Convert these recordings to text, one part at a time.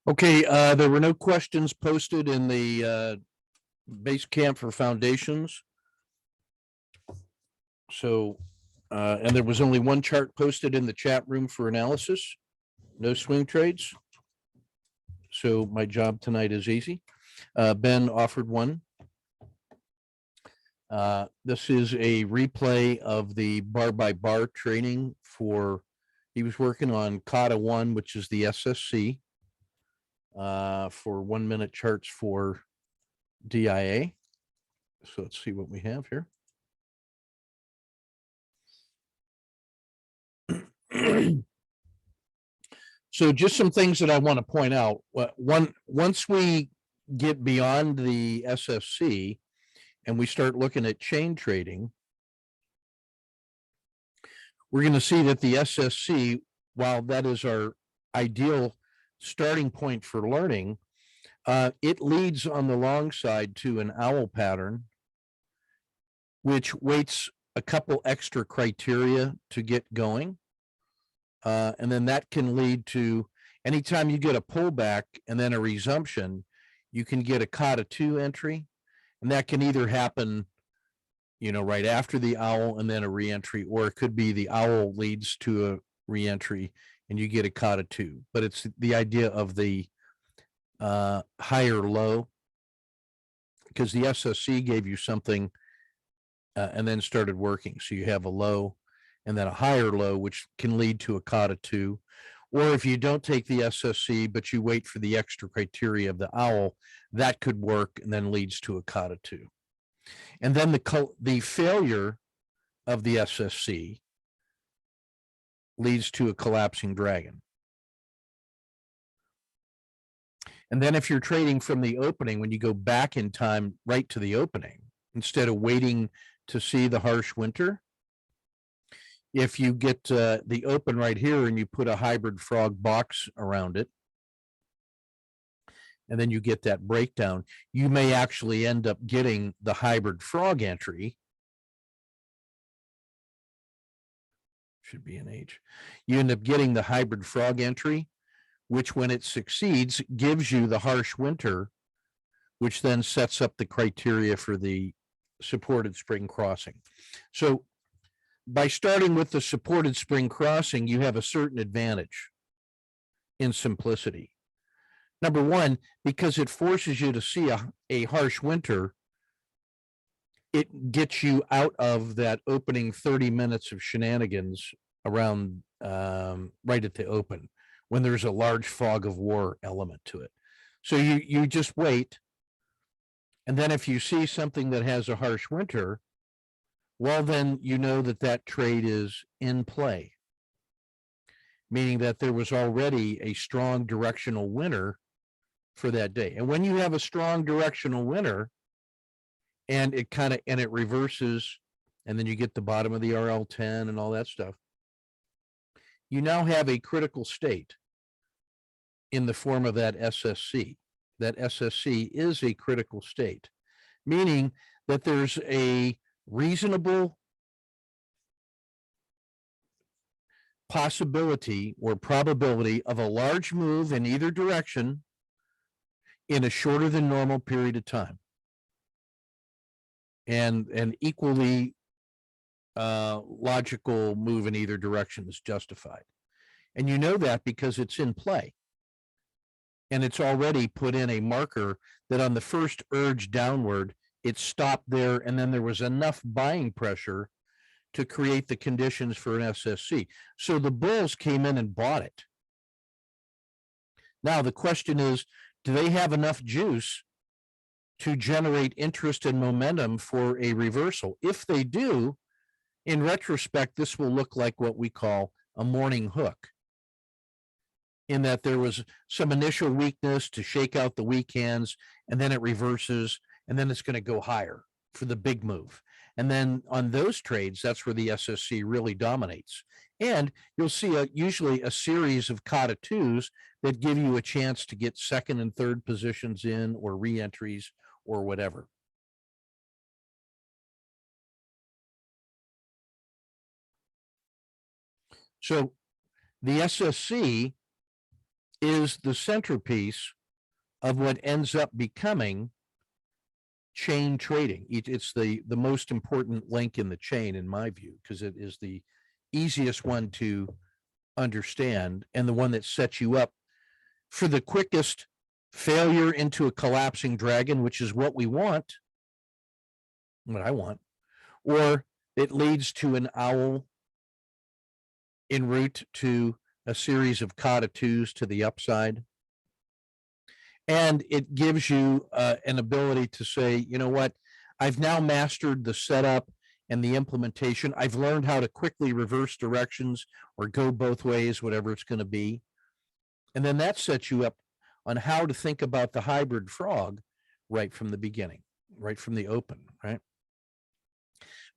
Okay, there were no questions posted in the base camp for foundations. So, and there was only one chart posted in the chat room for analysis. No swing trades. So my job tonight is easy. Ben offered one. This is a replay of the bar by bar training for, he was working on Kata 1, which is the SSC, for 1 minute charts for DIA. So let's see what we have here. So just some things that I want to point out. Once we get beyond the SFC and we start looking at chain trading, we're going to see that the SSC, while that is our ideal starting point for learning, it leads on the long side to an owl pattern, which waits a couple extra criteria to get going. And then that can lead to, anytime you get a pullback and then a resumption, you can get a Kata 2 entry, and that can either happen, right after the owl and then a reentry, or it could be the owl leads to a reentry and you get a Kata 2. But it's the idea of the higher low, because the SSC gave you something and then started working. So you have a low and then a higher low, which can lead to a Kata 2. Or if you don't take the SSC, but you wait for the extra criteria of the owl, that could work and then leads to a Kata 2. And then the failure of the SSC leads to a collapsing dragon. And then if you're trading from the opening, when you go back in time right to the opening, instead of waiting to see the harsh winter, if you get the open right here and you put a hybrid frog box around it, and then you get that breakdown, you may actually end up getting the hybrid frog entry. Should be an H. You end up getting the hybrid frog entry, which when it succeeds, gives you the harsh winter, which then sets up the criteria for the supported spring crossing. So by starting with the supported spring crossing, you have a certain advantage in simplicity. Number one, because it forces you to see a harsh winter, it gets you out of that opening 30 minutes of shenanigans around right at the open, when there's a large fog of war element to it. So you just wait. And then if you see something that has a harsh winter, well, then you know that that trade is in play, meaning that there was already a strong directional winner for that day. And when you have a strong directional winner and it reverses, and then you get the bottom of the RL10 and all that stuff, you now have a critical state in the form of that SSC. That SSC is a critical state, meaning that there's a reasonable possibility or probability of a large move in either direction in a shorter than normal period of time, and an equally logical move in either direction is justified. And you know that because it's in play, and it's already put in a marker that on the first urge downward, it stopped there, and then there was enough buying pressure to create the conditions for an SSC. So the bulls came in and bought it. Now the question is, do they have enough juice to generate interest and momentum for a reversal? If they do, in retrospect, this will look like what we call a morning hook, in that there was some initial weakness to shake out the weak hands, and then it reverses, and then it's going to go higher for the big move. And then on those trades, that's where the SSC really dominates. And you'll see usually a series of Kata 2s that give you a chance to get second and third positions in, or re-entries, or whatever. So the SSC is the centerpiece of what ends up becoming chain trading. It's the most important link in the chain, in my view, because it is the easiest one to understand and the one that sets you up for the quickest failure into a collapsing dragon, which is what we want, what I want, or it leads to an owl en route to a series of kata twos to the upside. And it gives you an ability to say, you know what, I've now mastered the setup and the implementation. I've learned how to quickly reverse directions or go both ways, whatever it's going to be. And then that sets you up on how to think about the hybrid frog right from the beginning, right from the open, right?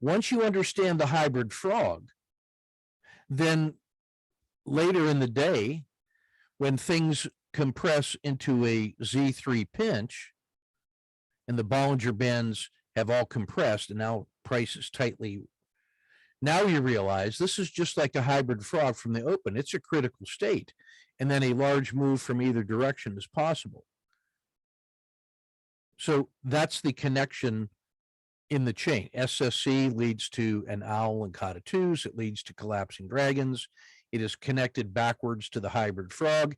Once you understand the hybrid frog, then later in the day, when things compress into a Z3 pinch and the Bollinger Bands have all compressed and now price is tightly, now you realize this is just like a hybrid frog from the open. It's a critical state. And then a large move from either direction is possible. So that's the connection in the chain. SSC leads to an owl and kata twos. It leads to collapsing dragons. It is connected backwards to the hybrid frog.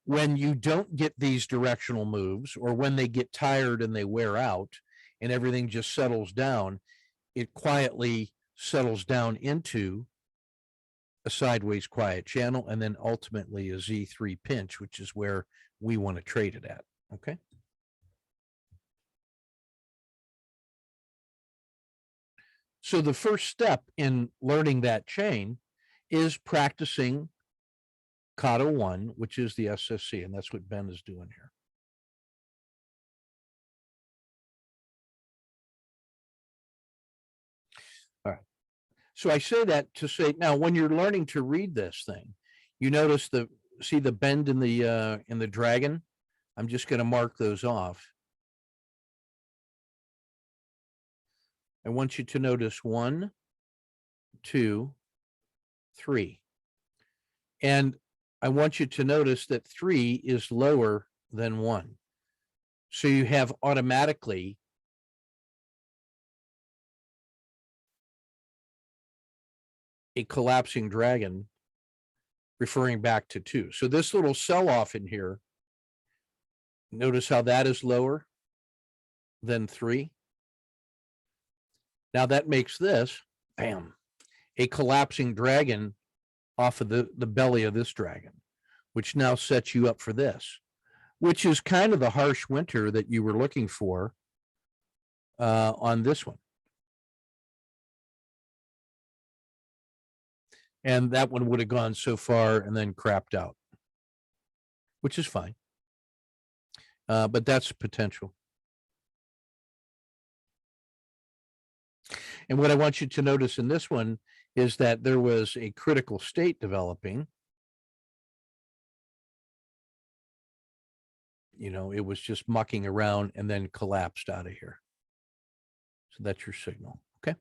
When you don't get these directional moves, or when they get tired and they wear out and everything just settles down, it quietly settles down into a sideways quiet channel, and then ultimately a Z3 pinch, which is where we want to trade it at. Okay. So the first step in learning that chain is practicing kata 1, which is the SSC, and that's what Ben is doing here. All right. So I say that to say, now when you're learning to read this thing, you notice see the bend in the dragon. I'm just going to mark those off. I want you to notice 1, 2, 3. And I want you to notice that 3 is lower than 1. So you have automatically a collapsing dragon referring back to 2. So this little sell-off in here, notice how that is lower than 3. Now that makes this, bam, a collapsing dragon off of the belly of this dragon, which now sets you up for this, which is kind of the harsh winter that you were looking for on this one. And that one would have gone so far and then crapped out, which is fine. But that's potential. And what I want you to notice in this one is that there was a critical state developing. You know, it was just mucking around and then collapsed out of here. So that's your signal. Okay.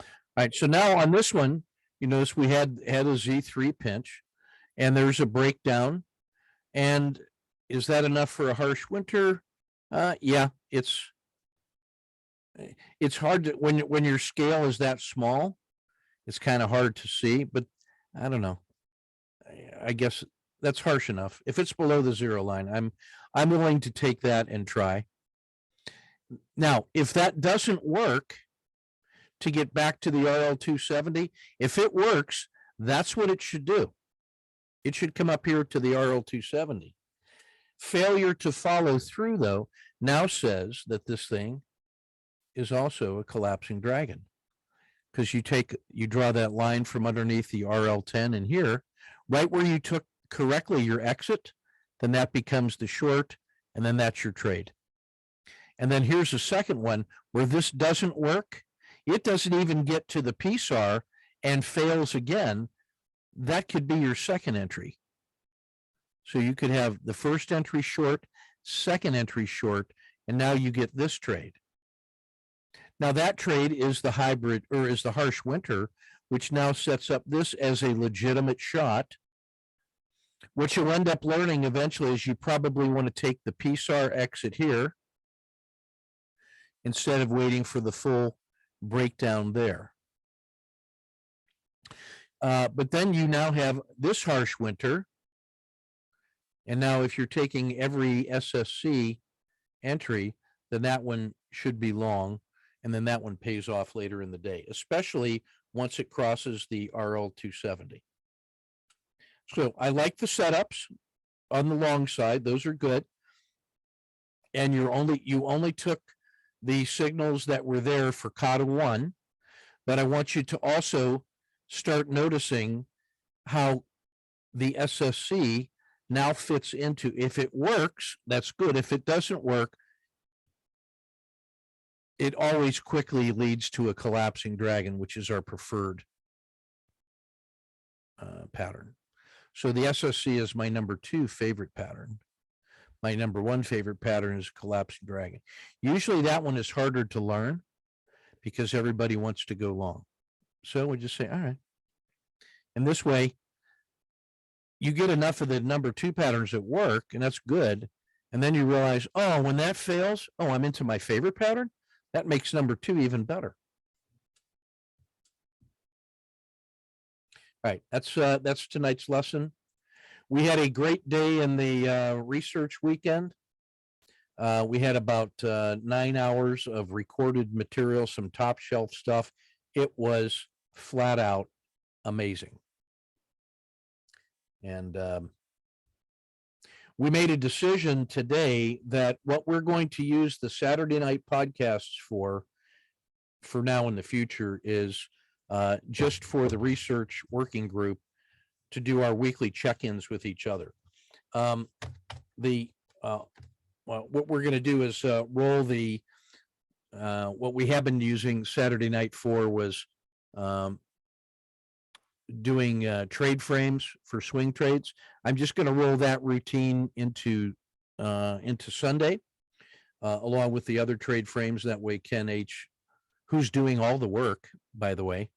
All right. So now on this one, you notice we had a Z3 pinch and there's a breakdown. And is that enough for a harsh winter? Yeah, it's hard to, when your scale is that small, it's kind of hard to see, but I don't know. I guess that's harsh enough. If it's below the 0 line, I'm willing to take that and try. Now, if that doesn't work to get back to the RL 270, if it works, that's what it should do. It should come up here to the RL 270. Failure to follow through, though, now says that this thing is also a collapsing dragon, because you draw that line from underneath the RL10 and here, right where you took correctly your exit, then that becomes the short, and then that's your trade. And then here's a second one where this doesn't work. It doesn't even get to the PSAR and fails again. That could be your second entry. So you could have the first entry short, second entry short, and now you get this trade. Now that trade is the hybrid, or is the harsh winter, which now sets up this as a legitimate shot What you'll end up learning eventually is you probably want to take the PSAR exit here instead of waiting for the full breakdown there. But then you now have this harsh winter. And now if you're taking every SSC entry, then that one should be long. And then that one pays off later in the day, especially once it crosses the RL 270. So I like the setups on the long side. Those are good. And you only took the signals that were there for Kata 1, but I want you to also start noticing how the SSC now fits into, if it works, that's good. If it doesn't work, it always quickly leads to a collapsing dragon, which is our preferred pattern. So the SSC is my number 2 favorite pattern. My number 1 favorite pattern is collapsing dragon. Usually that one is harder to learn because everybody wants to go long. So we just say, all right. And this way, you get enough of the number 2 patterns that work, and that's good. And then you realize, oh, when that fails, oh, I'm into my favorite pattern. That makes number 2 even better. All right, that's tonight's lesson. We had a great day in the research weekend. We had about 9 hours of recorded material, some top shelf stuff. It was flat out amazing. And we made a decision today that what we're going to use the Saturday night podcasts for now in the future is just for the research working group to do our weekly check-ins with each other. Well, what we're going to do is roll the what we have been using Saturday night for was doing trade frames for swing trades. I'm just going to roll that routine into Sunday, along with the other trade frames. That way, Ken H., who's doing all the work, by the way,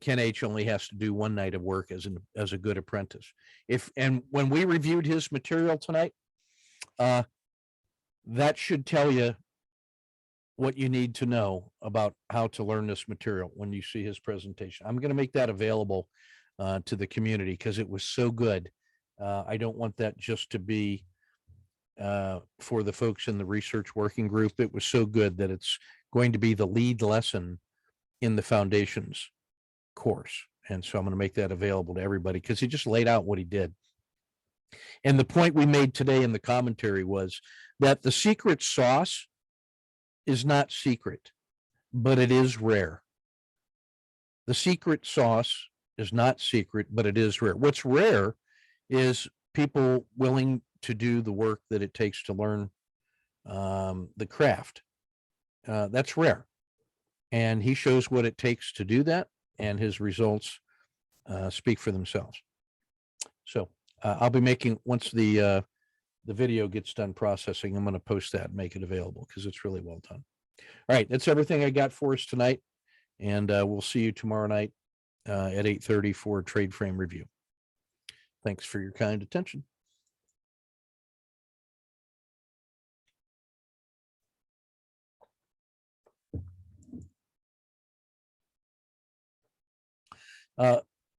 Ken H. only has to do one night of work as a good apprentice. And when we reviewed his material tonight, that should tell you what you need to know about how to learn this material when you see his presentation. I'm going to make that available to the community because it was so good. I don't want that just to be for the folks in the research working group. It was so good that it's going to be the lead lesson in the foundations course. And so I'm going to make that available to everybody because he just laid out what he did. And the point we made today in the commentary was that the secret sauce is not secret, but it is rare. The secret sauce is not secret, but it is rare. What's rare is people willing to do the work that it takes to learn the craft. That's rare. And he shows what it takes to do that, and his results speak for themselves. So I'll be making, once the video gets done processing, I'm going to post that and make it available because it's really well done. All right, that's everything I got for us tonight, and we'll see you tomorrow night at 8:30 for a trade frame review. Thanks for your kind attention.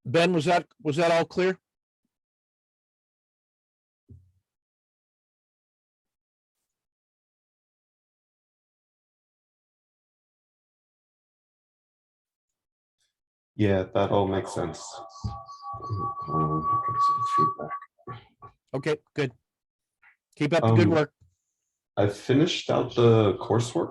Ben, was that all clear? Yeah, that all makes sense. Okay, good. Keep up the good work. I finished out the coursework